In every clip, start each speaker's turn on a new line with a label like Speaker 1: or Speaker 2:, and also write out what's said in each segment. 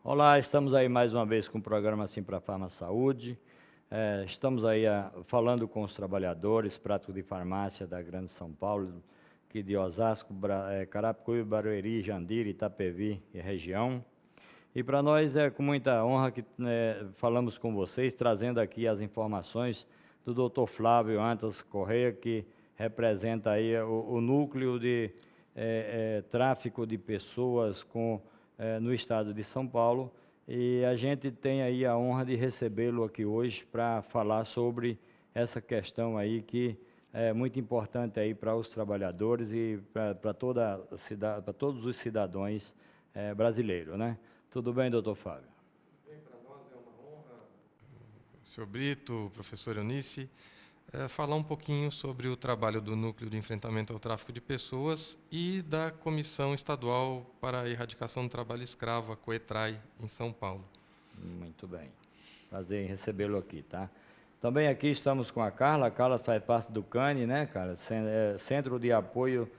Speaker 1: Olá, estamos aí mais uma vez com o programa Simprafarma Saúde. Estamos aí falando com os trabalhadores, práticos de farmácia da Grande São Paulo, aqui de Osasco, Carapicuíba, Barueri, Jandira, Itapevi e região. E para nós é com muita honra que falamos com vocês, trazendo aqui as informações do Dr. Flávio Antas Correia, que representa aí o núcleo de tráfico de pessoas no estado de São Paulo, e a gente tem aí a honra de recebê-lo aqui hoje para falar sobre essa questão aí que é muito importante aí para os trabalhadores e para todos os cidadãos brasileiros, né? Tudo bem, doutor Fábio?
Speaker 2: Bem, para nós é uma honra, senhor Brito, professor Eunice, falar um pouquinho sobre o trabalho do Núcleo de Enfrentamento ao Tráfico de Pessoas e da Comissão Estadual para a Erradicação do Trabalho Escravo, a COETRAI, em São Paulo.
Speaker 1: Muito bem. Prazer em recebê-lo aqui, tá? Também aqui estamos com a Carla. A Carla faz parte do CANI, né, Carla? Centro de Apoio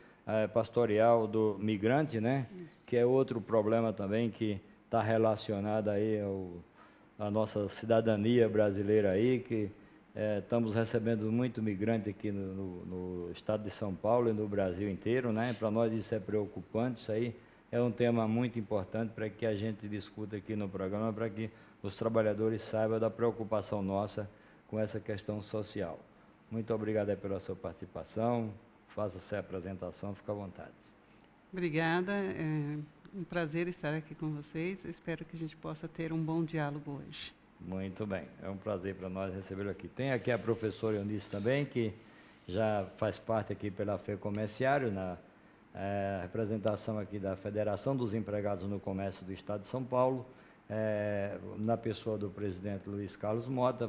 Speaker 1: Pastoral do Migrante, né? Isso. Que é outro problema também que está relacionado aí à nossa cidadania brasileira aí, que estamos recebendo muito migrante aqui no estado de São Paulo e no Brasil inteiro, né? Para nós isso é preocupante, isso aí é um tema muito importante para que a gente discuta aqui no programa, para que os trabalhadores saibam da preocupação nossa com essa questão social. Muito obrigado pela sua participação, faça-se a apresentação, fique à vontade.
Speaker 3: Obrigada, é um prazer estar aqui com vocês, eu espero que a gente possa ter um bom diálogo hoje.
Speaker 1: Muito bem, é um prazer para nós recebê-lo aqui. Tem aqui a professora Eunice também, que já faz parte aqui pela FEComércio, na representação aqui da Federação dos Empregados no Comércio do Estado de São Paulo, na pessoa do presidente Luiz Carlos Mota,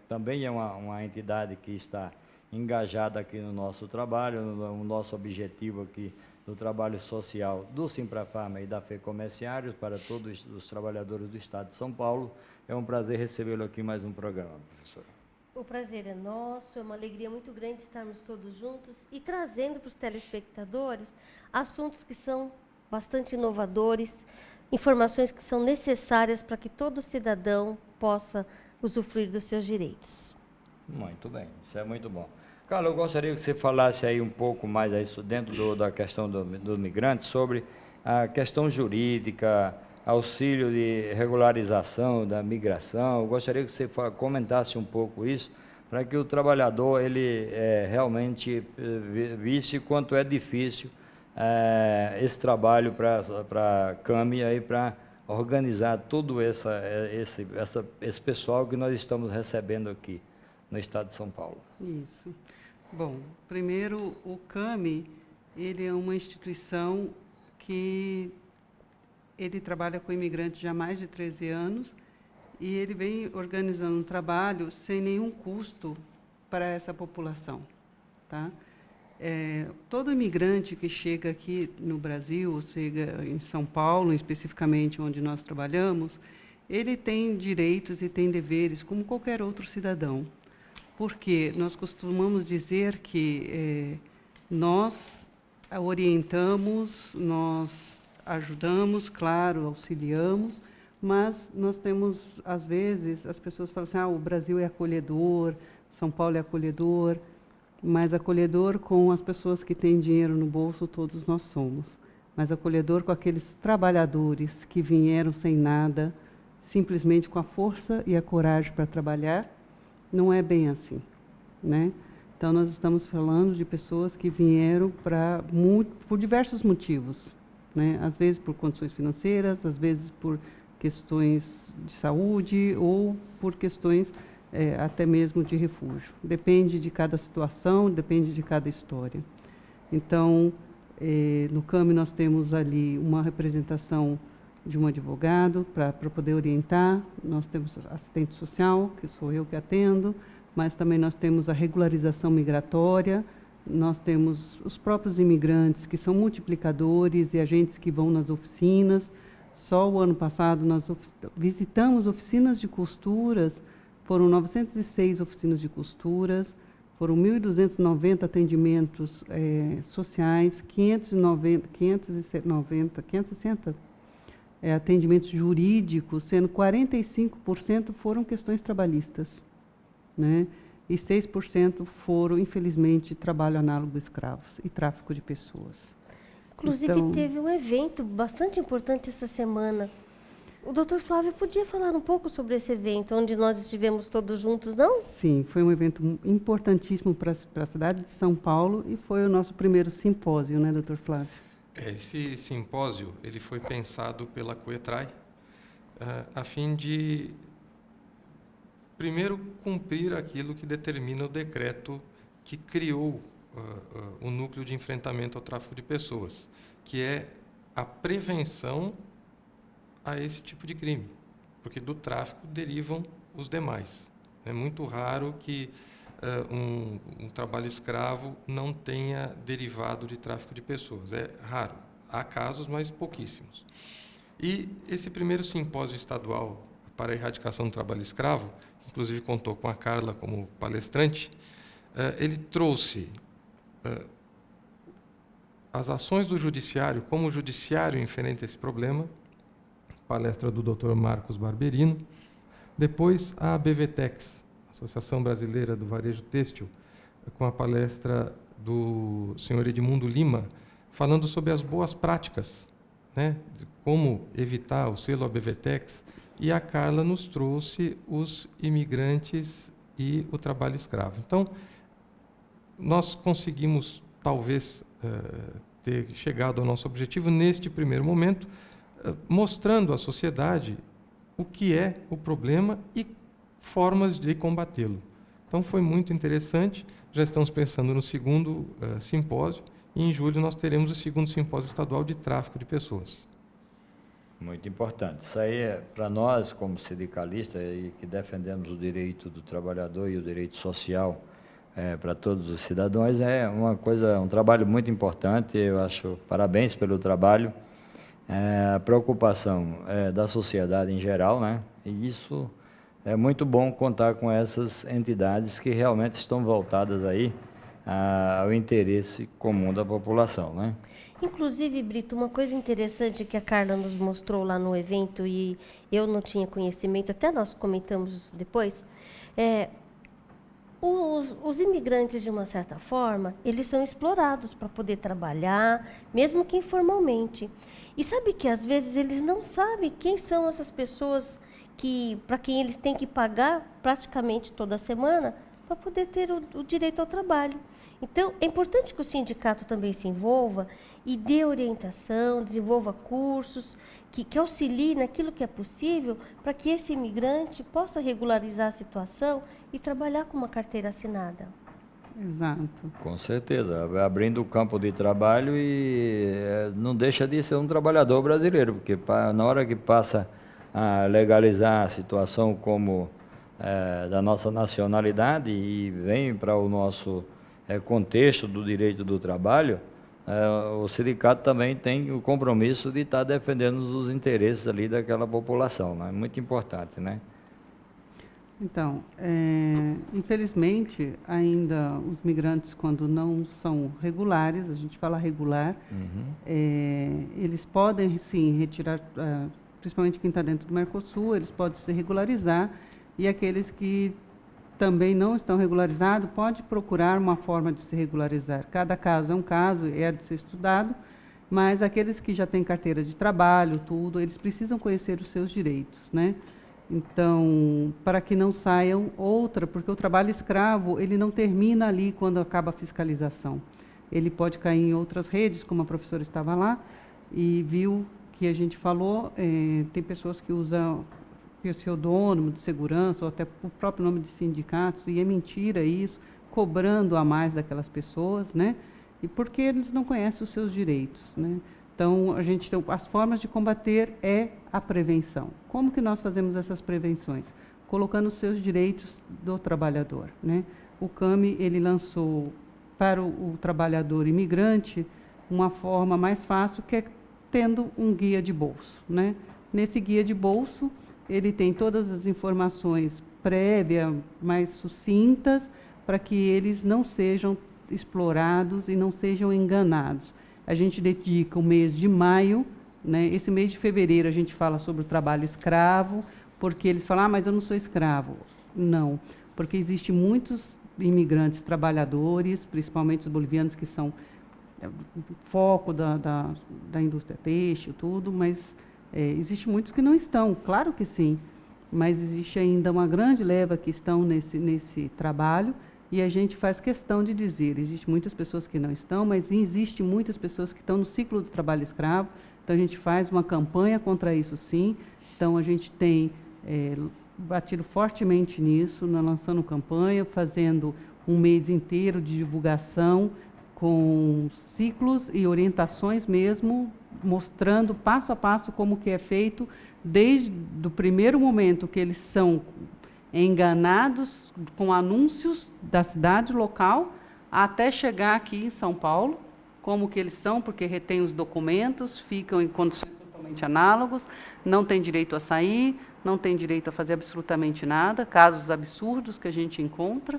Speaker 1: também é uma entidade que está engajada aqui no nosso trabalho, no nosso objetivo aqui do trabalho social do Simprafarma e da FEComércio para todos os trabalhadores do Estado de São Paulo. É um prazer recebê-lo aqui em mais um programa, professora.
Speaker 4: O prazer é nosso, é uma alegria muito grande estarmos todos juntos e trazendo para os telespectadores assuntos que são bastante inovadores, informações que são necessárias para que todo cidadão possa usufruir dos seus direitos.
Speaker 1: Muito bem, isso é muito bom. Carla, eu gostaria que você falasse aí um pouco mais aí dentro da questão do migrante, sobre a questão jurídica, auxílio de regularização da migração. Eu gostaria que você comentasse um pouco isso, para que o trabalhador ele realmente visse quanto é difícil esse trabalho para a CAMI aí para organizar todo esse pessoal que nós estamos recebendo aqui no estado de São Paulo.
Speaker 3: Isso. Bom, primeiro, o CAMI, ele é uma instituição que ele trabalha com imigrantes já há mais de 13 anos e ele vem organizando um trabalho sem nenhum custo para essa população, tá? Todo imigrante que chega aqui no Brasil, ou chega em São Paulo, especificamente onde nós trabalhamos, ele tem direitos e tem deveres como qualquer outro cidadão. Porque nós costumamos dizer que nós orientamos, nós ajudamos, claro, auxiliamos, mas nós temos, às vezes, as pessoas falam assim, o Brasil é acolhedor, São Paulo é acolhedor, mas acolhedor com as pessoas que têm dinheiro no bolso, todos nós somos. Mas acolhedor com aqueles trabalhadores que vieram sem nada, simplesmente com a força e a coragem para trabalhar, não é bem assim, né? Então, nós estamos falando de pessoas que vieram por diversos motivos, né? Às vezes por condições financeiras, às vezes por questões de saúde ou por questões até mesmo de refúgio. Depende de cada situação, depende de cada história. Então, no CAMI nós temos ali uma representação de um advogado para poder orientar, nós temos assistente social, que sou eu que atendo, mas também nós temos a regularização migratória, nós temos os próprios imigrantes, que são multiplicadores e agentes que vão nas oficinas. Só o ano passado nós visitamos oficinas de costuras, foram 906 oficinas de costuras, foram 1.290 atendimentos sociais, 560 atendimentos jurídicos, sendo 45% foram questões trabalhistas, né? E 6% foram, infelizmente, trabalho análogo a escravos e tráfico de pessoas.
Speaker 4: Inclusive,
Speaker 3: Então,
Speaker 4: teve um evento bastante importante essa semana. O doutor Flávio podia falar um pouco sobre esse evento, onde nós estivemos todos juntos, não?
Speaker 3: sim, foi um evento importantíssimo para a cidade de São Paulo e foi o nosso primeiro simpósio, né, doutor Flávio?
Speaker 2: Esse simpósio ele foi pensado pela Coetrai a fim de, primeiro, cumprir aquilo que determina o decreto que criou o Núcleo de Enfrentamento ao Tráfico de Pessoas, que é a prevenção a esse tipo de crime, porque do tráfico derivam os demais. É muito raro que um trabalho escravo não tenha derivado de tráfico de pessoas. É raro. Há casos, mas pouquíssimos. E esse primeiro simpósio estadual para a erradicação do trabalho escravo, inclusive contou com a Carla como palestrante, ele trouxe as ações do judiciário, como o judiciário enfrenta esse problema, palestra do Dr. Marcos Barberino, depois a BVTEX, Associação Brasileira do Varejo Têxtil, com a palestra do senhor Edmundo Lima, falando sobre as boas práticas, né, de como evitar o selo ABVTEX, e a Carla nos trouxe os imigrantes e o trabalho escravo. Então, nós conseguimos, talvez, ter chegado ao nosso objetivo neste primeiro momento, mostrando à sociedade o que é o problema e formas de combatê-lo. Então, foi muito interessante. Já estamos pensando no segundo simpósio, e em julho nós teremos o segundo simpósio estadual de tráfico de pessoas.
Speaker 1: Muito importante. Isso aí, para nós, como sindicalistas, e que defendemos o direito do trabalhador e o direito social para todos os cidadãos, é uma coisa, um trabalho muito importante. Eu acho, parabéns pelo trabalho. A preocupação da sociedade em geral, né? E isso é muito bom contar com essas entidades que realmente estão voltadas aí ao interesse comum da população, né?
Speaker 4: Inclusive, Brito, uma coisa interessante que a Carla nos mostrou lá no evento e eu não tinha conhecimento, até nós comentamos depois, os imigrantes, de uma certa forma, eles são explorados para poder trabalhar, mesmo que informalmente. E sabe que, às vezes, eles não sabem quem são essas pessoas para quem eles têm que pagar praticamente toda semana para poder ter o direito ao trabalho. Então, é importante que o sindicato também se envolva e dê orientação, desenvolva cursos, que auxilie naquilo que é possível para que esse imigrante possa regularizar a situação e trabalhar com uma carteira assinada.
Speaker 3: Exato.
Speaker 1: Com certeza, abrindo o campo de trabalho e não deixa de ser um trabalhador brasileiro, porque na hora que passa a legalizar a situação como da nossa nacionalidade e vem para o nosso contexto do direito do trabalho, o sindicato também tem o compromisso de estar defendendo os interesses ali daquela população, né? Muito importante, né?
Speaker 3: Então, infelizmente, ainda os migrantes, quando não são regulares, a gente fala regular, eles podem, sim, retirar, principalmente quem está dentro do Mercosul, eles podem se regularizar, e aqueles que também não estão regularizados, pode procurar uma forma de se regularizar. Cada caso é um caso, é de ser estudado, mas aqueles que já têm carteira de trabalho, tudo, eles precisam conhecer os seus direitos, né? Então, para que não saiam porque o trabalho escravo, ele não termina ali quando acaba a fiscalização. Ele pode cair em outras redes, como a professora estava lá, e viu que a gente falou, tem pessoas que usam pseudônimo de segurança, ou até o próprio nome de sindicatos, e é mentira isso, cobrando a mais daquelas pessoas, né? E porque eles não conhecem os seus direitos, né? Então, as formas de combater é a prevenção. Como que nós fazemos essas prevenções? Colocando os seus direitos do trabalhador, né? O CAMI, ele lançou para o trabalhador imigrante uma forma mais fácil, que é tendo um guia de bolso, né? Nesse guia de bolso, ele tem todas as informações prévias, mais sucintas, para que eles não sejam explorados e não sejam enganados. A gente dedica o mês de maio né? Esse mês de fevereiro a gente fala sobre o trabalho escravo, porque eles falam, mas eu não sou escravo. Não, porque existem muitos imigrantes trabalhadores, principalmente os bolivianos, que são foco da indústria têxtil, tudo, mas existe muitos que não estão, claro que sim, mas existe ainda uma grande leva que estão nesse trabalho, e a gente faz questão de dizer, existem muitas pessoas que não estão, mas existem muitas pessoas que estão no ciclo do trabalho escravo, então a gente faz uma campanha contra isso sim, então a gente tem batido fortemente nisso, lançando campanha, fazendo um mês inteiro de divulgação, com ciclos e orientações mesmo, mostrando passo a passo como que é feito, desde o primeiro momento que eles são enganados com anúncios da cidade local, até chegar aqui em São Paulo, como que eles são, porque retêm os documentos, ficam em condições totalmente análogas, não tem direito a sair, não tem direito a fazer absolutamente nada, casos absurdos que a gente encontra,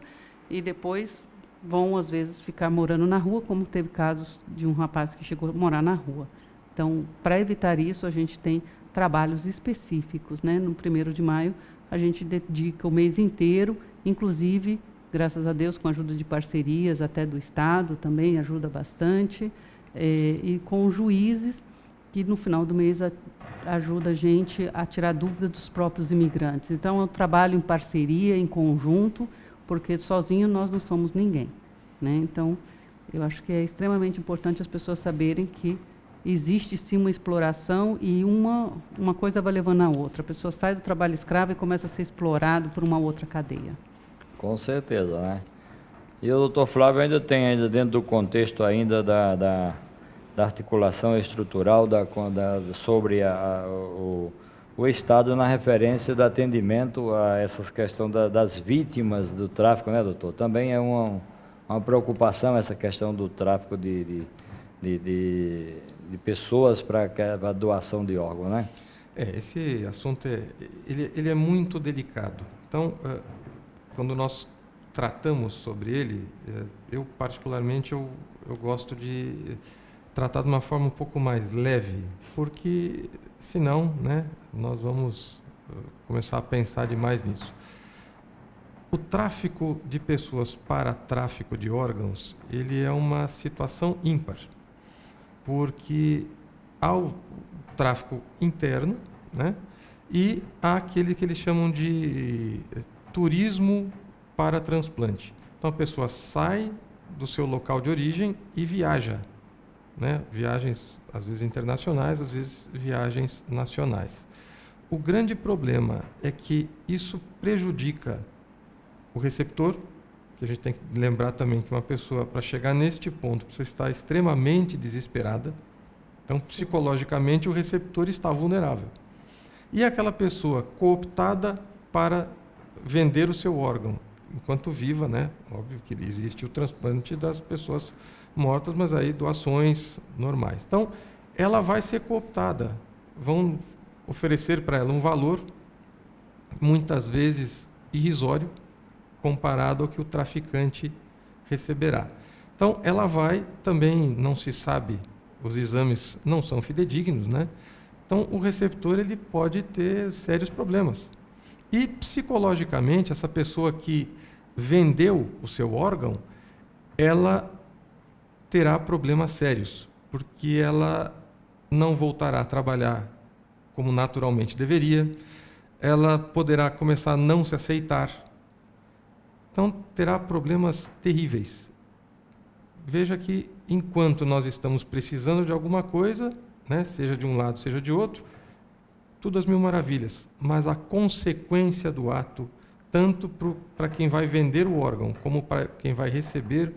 Speaker 3: e depois vão, às vezes, ficar morando na rua, como teve casos de um rapaz que chegou a morar na rua. Então, para evitar isso, a gente tem trabalhos específicos, né? No 1º de maio, a gente dedica o mês inteiro, inclusive, graças a Deus, com a ajuda de parcerias, até do Estado também ajuda bastante, e com juízes, que no final do mês ajuda a gente a tirar dúvidas dos próprios imigrantes. Então, é um trabalho em parceria, em conjunto, porque sozinho nós não somos ninguém, né? Então, eu acho que é extremamente importante as pessoas saberem que existe sim uma exploração e uma coisa vai levando a outra. A pessoa sai do trabalho escravo e começa a ser explorado por uma outra cadeia.
Speaker 1: Com certeza, né? E o doutor Flávio ainda tem, dentro do contexto ainda da articulação estrutural sobre o Estado na referência do atendimento a essas questões das vítimas do tráfico, né, doutor? Também é uma preocupação essa questão do tráfico de pessoas para a doação de órgãos, né?
Speaker 2: Esse assunto ele é muito delicado. Então, quando nós tratamos sobre ele, eu particularmente eu gosto de tratar de uma forma um pouco mais leve, porque senão, né, nós vamos começar a pensar demais nisso. O tráfico de pessoas para tráfico de órgãos, ele é uma situação ímpar, porque há o tráfico interno, né, e há aquele que eles chamam de turismo para transplante. Então a pessoa sai do seu local de origem e viaja, né? Viagens às vezes internacionais, às vezes viagens nacionais. O grande problema é que isso prejudica o receptor, que a gente tem que lembrar também que uma pessoa, para chegar neste ponto, precisa estar extremamente desesperada. Então, psicologicamente, o receptor está vulnerável. E aquela pessoa cooptada para vender o seu órgão, enquanto viva, né? Óbvio que existe o transplante das pessoas mortas, mas aí doações normais. Então, ela vai ser cooptada. Vão oferecer para ela um valor, muitas vezes irrisório, comparado ao que o traficante receberá. Então, ela vai, também não se sabe, os exames não são fidedignos, né? Então, o receptor ele pode ter sérios problemas. E, psicologicamente, essa pessoa que vendeu o seu órgão, ela terá problemas sérios, porque ela não voltará a trabalhar como naturalmente deveria, ela poderá começar a não se aceitar, então terá problemas terríveis. Veja que, enquanto nós estamos precisando de alguma coisa, né, seja de um lado, seja de outro, tudo às mil maravilhas, mas a consequência do ato, tanto para quem vai vender o órgão, como para quem vai receber,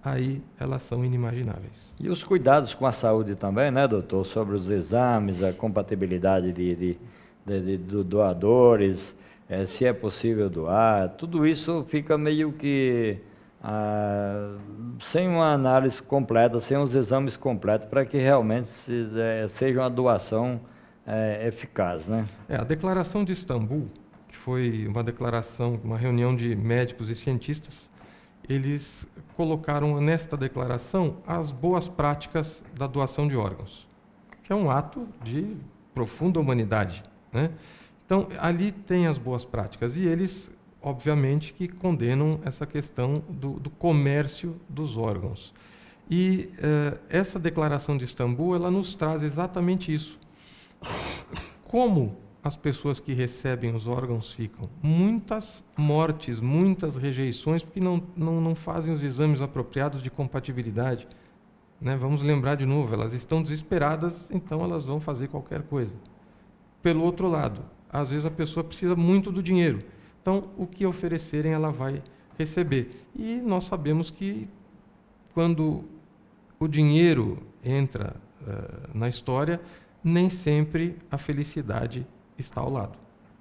Speaker 2: aí elas são inimagináveis.
Speaker 1: E os cuidados com a saúde também, né, doutor? Sobre os exames, a compatibilidade de doadores, se é possível doar, tudo isso fica meio que sem uma análise completa, sem os exames completos, para que realmente seja uma doação eficaz, né?
Speaker 2: A Declaração de Istambul, que foi uma declaração, uma reunião de médicos e cientistas, eles colocaram nesta declaração as boas práticas da doação de órgãos. que é um ato de profunda humanidade, né? Então, ali tem as boas práticas, e eles, obviamente, que condenam essa questão do comércio dos órgãos. E essa declaração de Istambul, ela nos traz exatamente isso. Como as pessoas que recebem os órgãos ficam? Muitas mortes, muitas rejeições, porque não fazem os exames apropriados de compatibilidade, né? Vamos lembrar de novo, elas estão desesperadas, então elas vão fazer qualquer coisa. Pelo outro lado, às vezes a pessoa precisa muito do dinheiro. Então, o que oferecerem, ela vai receber. E nós sabemos que, quando o dinheiro entra na história, nem sempre a felicidade está ao lado.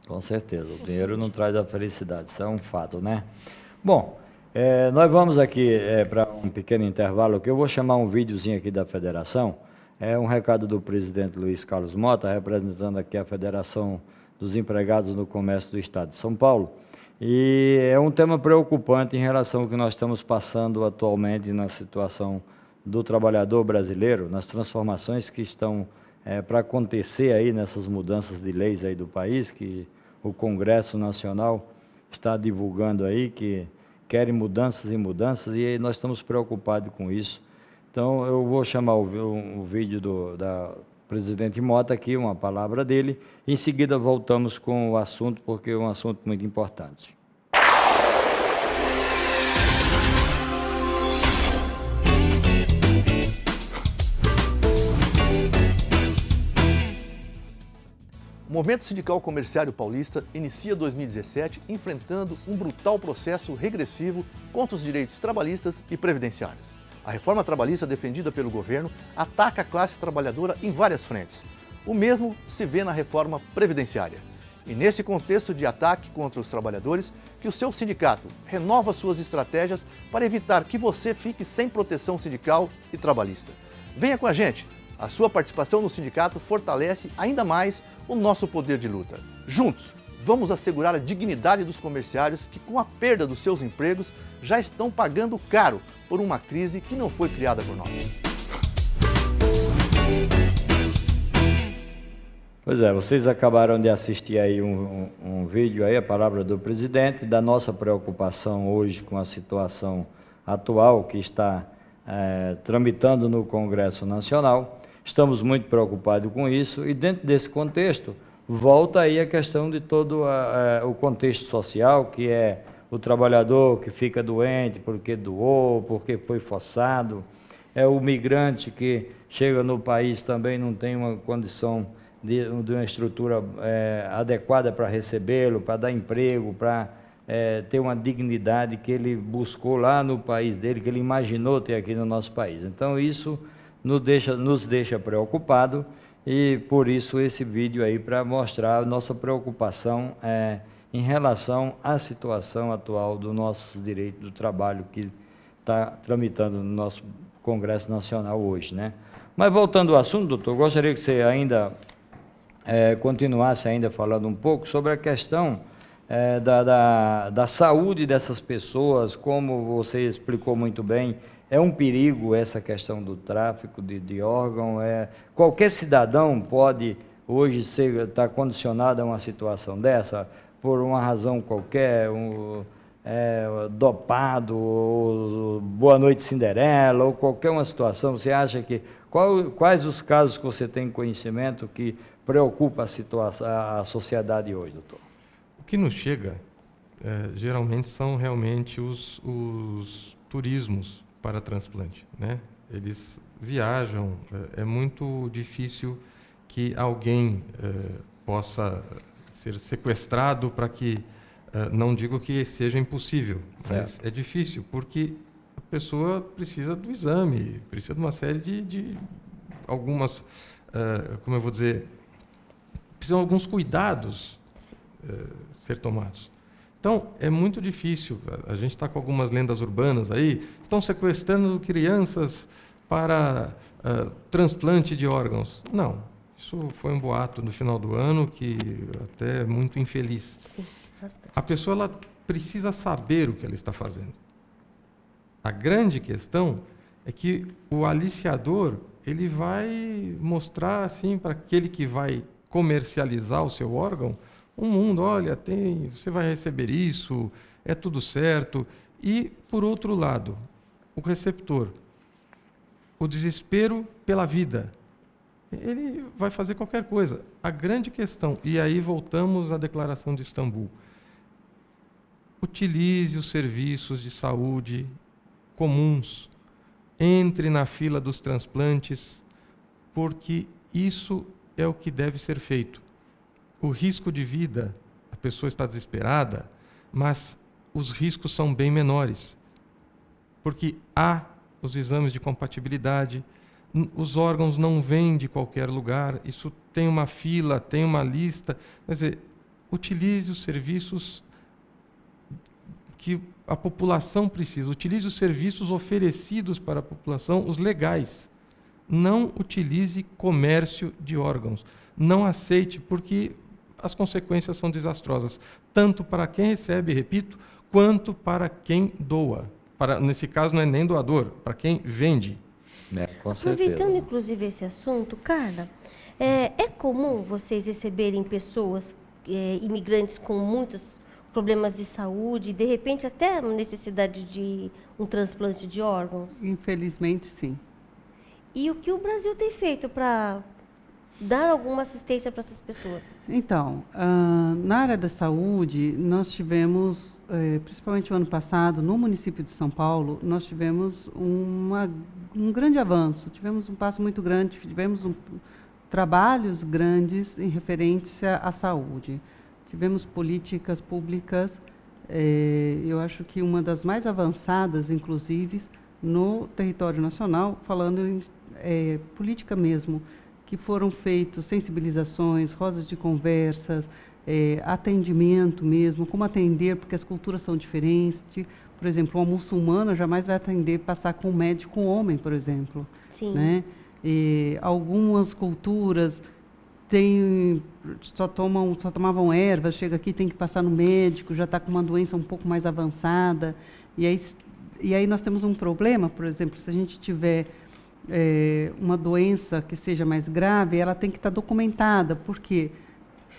Speaker 1: Com certeza, o dinheiro não traz a felicidade, isso é um fato, né? Bom, nós vamos aqui para um pequeno intervalo, que eu vou chamar um videozinho aqui da federação. É um recado do presidente Luiz Carlos Mota, representando aqui a Federação dos Empregados no Comércio do Estado de São Paulo. E é um tema preocupante em relação ao que nós estamos passando atualmente na situação do trabalhador brasileiro, nas transformações que estão para acontecer aí nessas mudanças de leis aí do país, que o Congresso Nacional está divulgando aí, que querem mudanças e mudanças, e nós estamos preocupados com isso. Então, eu vou chamar o vídeo da presidente Mota aqui, uma palavra dele, e em seguida voltamos com o assunto, porque é um assunto muito importante.
Speaker 5: O Movimento Sindical Comerciário Paulista inicia 2017 enfrentando um brutal processo regressivo contra os direitos trabalhistas e previdenciários. A reforma trabalhista defendida pelo governo ataca a classe trabalhadora em várias frentes. O mesmo se vê na reforma previdenciária. E nesse contexto de ataque contra os trabalhadores, que o seu sindicato renova suas estratégias para evitar que você fique sem proteção sindical e trabalhista. Venha com a gente! A sua participação no sindicato fortalece ainda mais o nosso poder de luta. Juntos, vamos assegurar a dignidade dos comerciários que, com a perda dos seus empregos, já estão pagando caro por uma crise que não foi criada por nós.
Speaker 1: Pois é, vocês acabaram de assistir aí um vídeo aí, a palavra do presidente, da nossa preocupação hoje com a situação atual que está tramitando no Congresso Nacional. Estamos muito preocupados com isso, e dentro desse contexto, volta aí a questão de todo o contexto social, que é o trabalhador que fica doente porque doou, porque foi forçado, é o migrante que chega no país também não tem uma condição de uma estrutura adequada para recebê-lo, para dar emprego, para ter uma dignidade que ele buscou lá no país dele, que ele imaginou ter aqui no nosso país. Então, isso nos deixa preocupado, e por isso esse vídeo aí, para mostrar a nossa preocupação em relação à situação atual do nosso direito do trabalho que está tramitando no nosso Congresso Nacional hoje, né? Mas voltando ao assunto, doutor, gostaria que você ainda continuasse ainda falando um pouco sobre a questão da saúde dessas pessoas, como você explicou muito bem. É um perigo essa questão do tráfico de órgão. Qualquer cidadão pode hoje estar condicionado a uma situação dessa, por uma razão qualquer, dopado, ou Boa Noite Cinderela, ou qualquer uma situação. Você acha que... Quais os casos que você tem conhecimento que preocupa a sociedade hoje, doutor?
Speaker 2: O que nos chega, geralmente, são realmente os turismos para transplante, né? Eles viajam, é muito difícil que alguém possa ser sequestrado para que, não digo que seja impossível, mas é difícil, porque a pessoa precisa do exame, precisa de uma série de algumas, como eu vou dizer, precisam de alguns cuidados ser tomados. Então, é muito difícil. A gente está com algumas lendas urbanas aí, estão sequestrando crianças para transplante de órgãos. Não, isso foi um boato no final do ano, que até é muito infeliz.
Speaker 4: Sim, bastante.
Speaker 2: A pessoa ela precisa saber o que ela está fazendo. A grande questão é que o aliciador ele vai mostrar assim para aquele que vai comercializar o seu órgão um mundo, olha, você vai receber isso, é tudo certo. E, por outro lado, o receptor, o desespero pela vida, ele vai fazer qualquer coisa. A grande questão, e aí voltamos à Declaração de Istambul, utilize os serviços de saúde comuns, entre na fila dos transplantes, porque isso é o que deve ser feito. O risco de vida, a pessoa está desesperada, mas os riscos são bem menores, porque há os exames de compatibilidade, os órgãos não vêm de qualquer lugar, isso tem uma fila, tem uma lista. Quer dizer, utilize os serviços que a população precisa, utilize os serviços oferecidos para a população, os legais. Não utilize comércio de órgãos. Não aceite, porque as consequências são desastrosas, tanto para quem recebe, repito, quanto para quem doa. Nesse caso, não é nem doador, para quem vende.
Speaker 1: Com certeza.
Speaker 4: Aproveitando, inclusive, esse assunto, Carla, é comum vocês receberem pessoas, imigrantes com muitos problemas de saúde, de repente até necessidade de um transplante de órgãos?
Speaker 3: Infelizmente, sim.
Speaker 4: E o que o Brasil tem feito para dar alguma assistência para essas pessoas?
Speaker 3: Então, na área da saúde, nós tivemos, principalmente o ano passado, no município de São Paulo, nós tivemos um grande avanço, tivemos um passo muito grande, tivemos trabalhos grandes em referência à saúde. Tivemos políticas públicas, eu acho que uma das mais avançadas, inclusive, no território nacional, falando em política mesmo, que foram feitas sensibilizações, rodas de conversas, atendimento mesmo, como atender, porque as culturas são diferentes. Por exemplo, uma muçulmana jamais vai atender, passar com um médico homem, por exemplo.
Speaker 4: Sim.
Speaker 3: Né? Algumas culturas só tomavam ervas, chega aqui, tem que passar no médico, já está com uma doença um pouco mais avançada. E aí nós temos um problema, por exemplo, se a gente tiver uma doença que seja mais grave, ela tem que estar documentada, porque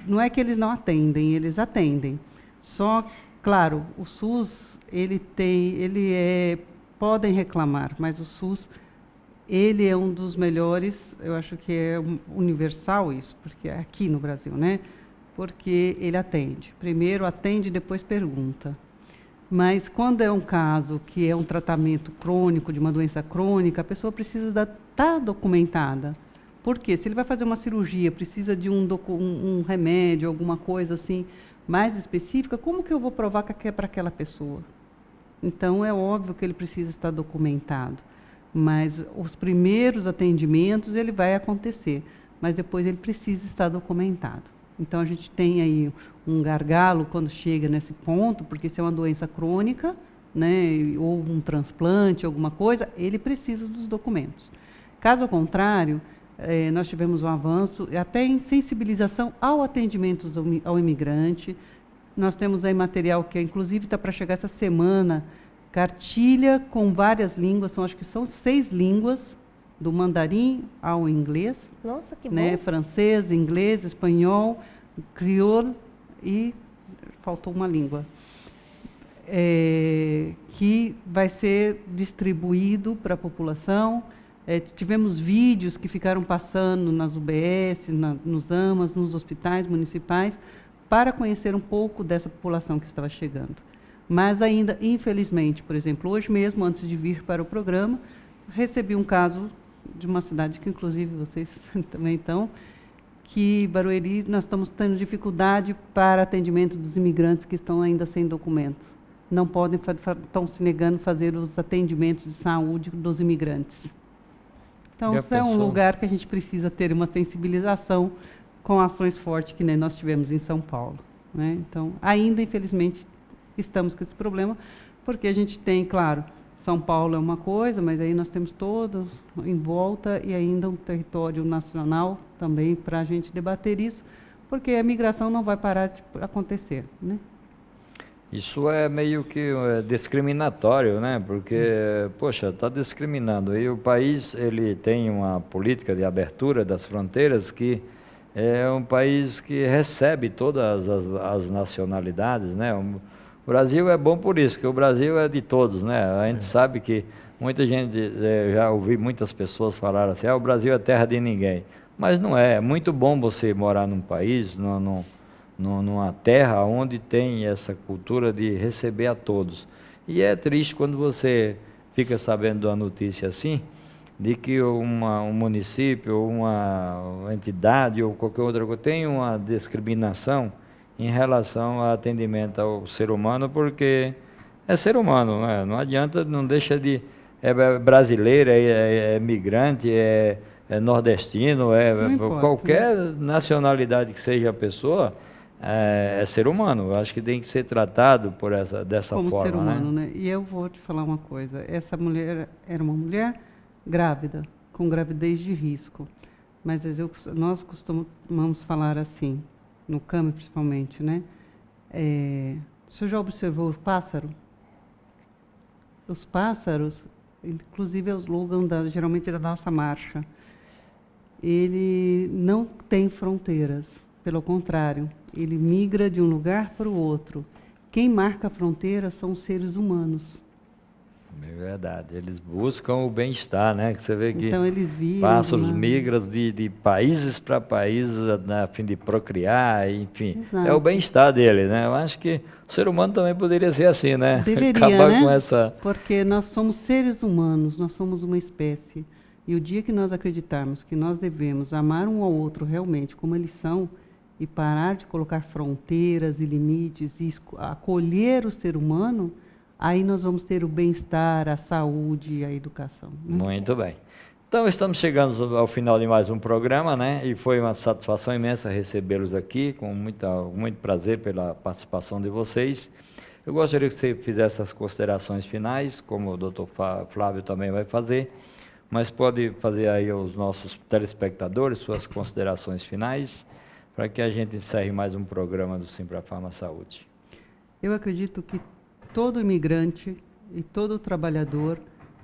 Speaker 3: não é que eles não atendem, eles atendem. Só, claro, o SUS, podem reclamar, mas o SUS, ele é um dos melhores, eu acho que é universal isso, porque é aqui no Brasil, né? Porque ele atende. Primeiro atende, depois pergunta. Mas quando é um caso que é um tratamento crônico, de uma doença crônica, a pessoa precisa estar documentada. Por quê? Se ele vai fazer uma cirurgia, precisa de um remédio, alguma coisa assim mais específica, como que eu vou provar que é para aquela pessoa? Então, é óbvio que ele precisa estar documentado. Mas os primeiros atendimentos, ele vai acontecer. Mas depois ele precisa estar documentado. Então, a gente tem aí um gargalo quando chega nesse ponto, porque se é uma doença crônica, né, ou um transplante, alguma coisa, ele precisa dos documentos. Caso contrário, nós tivemos um avanço, até em sensibilização ao atendimento ao imigrante. Nós temos aí material que, inclusive, está para chegar essa semana, cartilha com várias línguas, acho que são 6 línguas, do mandarim ao inglês.
Speaker 4: Nossa, que
Speaker 3: né,
Speaker 4: bom.
Speaker 3: francês, inglês, espanhol, crioulo e faltou uma língua. Que vai ser distribuído para a população. Tivemos vídeos que ficaram passando nas UBS, nos AMAs, nos hospitais municipais, para conhecer um pouco dessa população que estava chegando. Mas ainda, infelizmente, por exemplo, hoje mesmo, antes de vir para o programa, recebi um caso de uma cidade que, inclusive, vocês também estão, que Barueri, nós estamos tendo dificuldade para atendimento dos imigrantes que estão ainda sem documentos. Não podem, estão se negando a fazer os atendimentos de saúde dos imigrantes. Então, isso é um lugar que a gente precisa ter uma sensibilização com ações fortes, que nem nós tivemos em São Paulo. Né? Então, ainda, infelizmente, estamos com esse problema, porque a gente tem, claro, São Paulo é uma coisa, mas aí nós temos todos em volta e ainda um território nacional também para a gente debater isso, porque a migração não vai parar de acontecer. Né?
Speaker 1: Isso é meio que discriminatório, né? Porque, poxa, está discriminando. E o país, ele tem uma política de abertura das fronteiras que é um país que recebe todas as nacionalidades, né? O Brasil é bom por isso, que o Brasil é de todos, né? A gente sabe que muita gente, já ouvi muitas pessoas falar assim, o Brasil é terra de ninguém. Mas não é. É muito bom você morar num país, numa terra onde tem essa cultura de receber a todos. E é triste quando você fica sabendo de uma notícia assim, de que um município, uma entidade ou qualquer outra coisa tem uma discriminação em relação ao atendimento ao ser humano, porque é ser humano, né? Não adianta, não deixa de... É brasileiro, é migrante, é nordestino,
Speaker 3: importa,
Speaker 1: qualquer nacionalidade que seja a pessoa, é ser humano. Eu acho que tem que ser tratado dessa
Speaker 3: Como
Speaker 1: forma,
Speaker 3: ser humano,
Speaker 1: né?
Speaker 3: né? E eu vou te falar uma coisa. Essa mulher era uma mulher grávida, com gravidez de risco. Mas nós costumamos falar assim, no CAMI principalmente, né? O senhor já observou o pássaro? Os pássaros, inclusive é o slogan geralmente da nossa marcha, ele não tem fronteiras, pelo contrário, ele migra de um lugar para o outro. Quem marca a fronteira são os seres humanos.
Speaker 1: É verdade, eles buscam o bem-estar, né? Que você vê que
Speaker 3: Então eles viram
Speaker 1: pássaros migram de países para países a fim de procriar, enfim.
Speaker 3: Exato.
Speaker 1: É o bem-estar dele, né? Eu acho que o ser humano também poderia ser assim, né?
Speaker 3: Deveria,
Speaker 1: acabar
Speaker 3: né?
Speaker 1: com essa...
Speaker 3: Porque nós somos seres humanos, nós somos uma espécie. E o dia que nós acreditarmos que nós devemos amar um ao outro realmente como eles são, e parar de colocar fronteiras e limites e acolher o ser humano, aí nós vamos ter o bem-estar, a saúde e a educação. Né?
Speaker 1: Muito bem. Então, estamos chegando ao final de mais um programa, né? E foi uma satisfação imensa recebê-los aqui, com muito prazer pela participação de vocês. Eu gostaria que você fizesse as considerações finais, como o doutor Flávio também vai fazer, mas pode fazer aí aos nossos telespectadores suas considerações finais, para que a gente encerre mais um programa do Simprafarma Saúde.
Speaker 3: Eu acredito que todo imigrante e todo trabalhador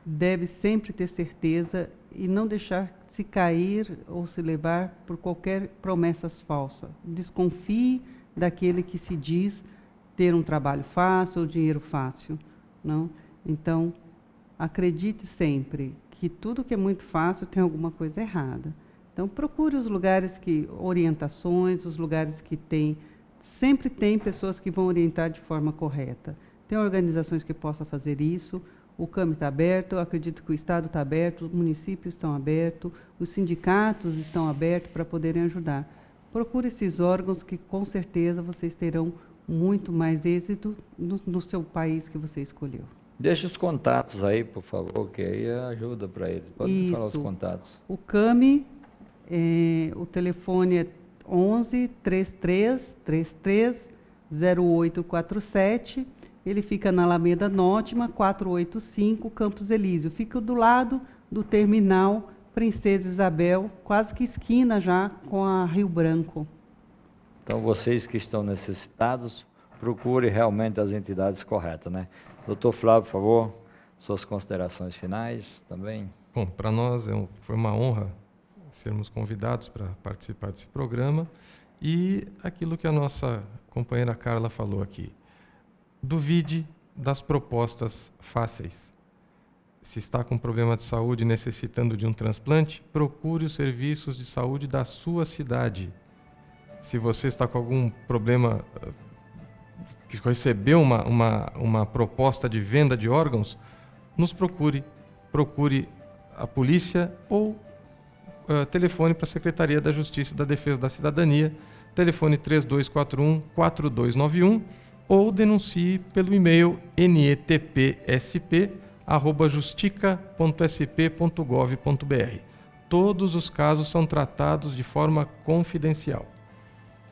Speaker 3: deve sempre ter certeza e não deixar se cair ou se levar por qualquer promessas falsas. Desconfie daquele que se diz ter um trabalho fácil ou dinheiro fácil. Não? Então, acredite sempre que tudo que é muito fácil tem alguma coisa errada. Então, procure os lugares orientações, os lugares que sempre tem pessoas que vão orientar de forma correta. Tem organizações que possam fazer isso, o CAMI está aberto, eu acredito que o Estado está aberto, os municípios estão abertos, os sindicatos estão abertos para poderem ajudar. Procure esses órgãos que, com certeza, vocês terão muito mais êxito no seu país que você escolheu.
Speaker 1: Deixe os contatos aí, por favor, que aí ajuda para eles. Pode falar os contatos.
Speaker 3: O CAMI, o telefone é 11-3333-0847. Ele fica na Alameda Nótima, 485, Campos Elísio. Fica do lado do terminal Princesa Isabel, quase que esquina já com a Rio Branco.
Speaker 1: Então, vocês que estão necessitados, procure realmente as entidades corretas, né? Doutor Flávio, por favor, suas considerações finais também.
Speaker 2: Bom, para nós foi uma honra sermos convidados para participar desse programa e aquilo que a nossa companheira Carla falou aqui. Duvide das propostas fáceis. Se está com problema de saúde necessitando de um transplante, procure os serviços de saúde da sua cidade. Se você está com algum problema, que recebeu uma proposta de venda de órgãos, nos procure a polícia ou telefone para a Secretaria da Justiça e da Defesa da Cidadania, telefone 3241-4291, ou denuncie pelo e-mail netpsp@justica.sp.gov.br. Todos os casos são tratados de forma confidencial.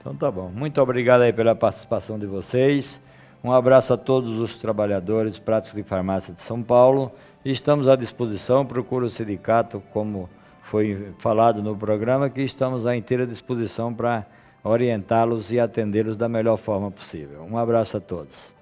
Speaker 1: Então tá bom. Muito obrigado aí pela participação de vocês. Um abraço a todos os trabalhadores práticos de farmácia de São Paulo. E estamos à disposição. Procure o sindicato, como foi falado no programa, que estamos à inteira disposição para orientá-los e atendê-los da melhor forma possível. Um abraço a todos.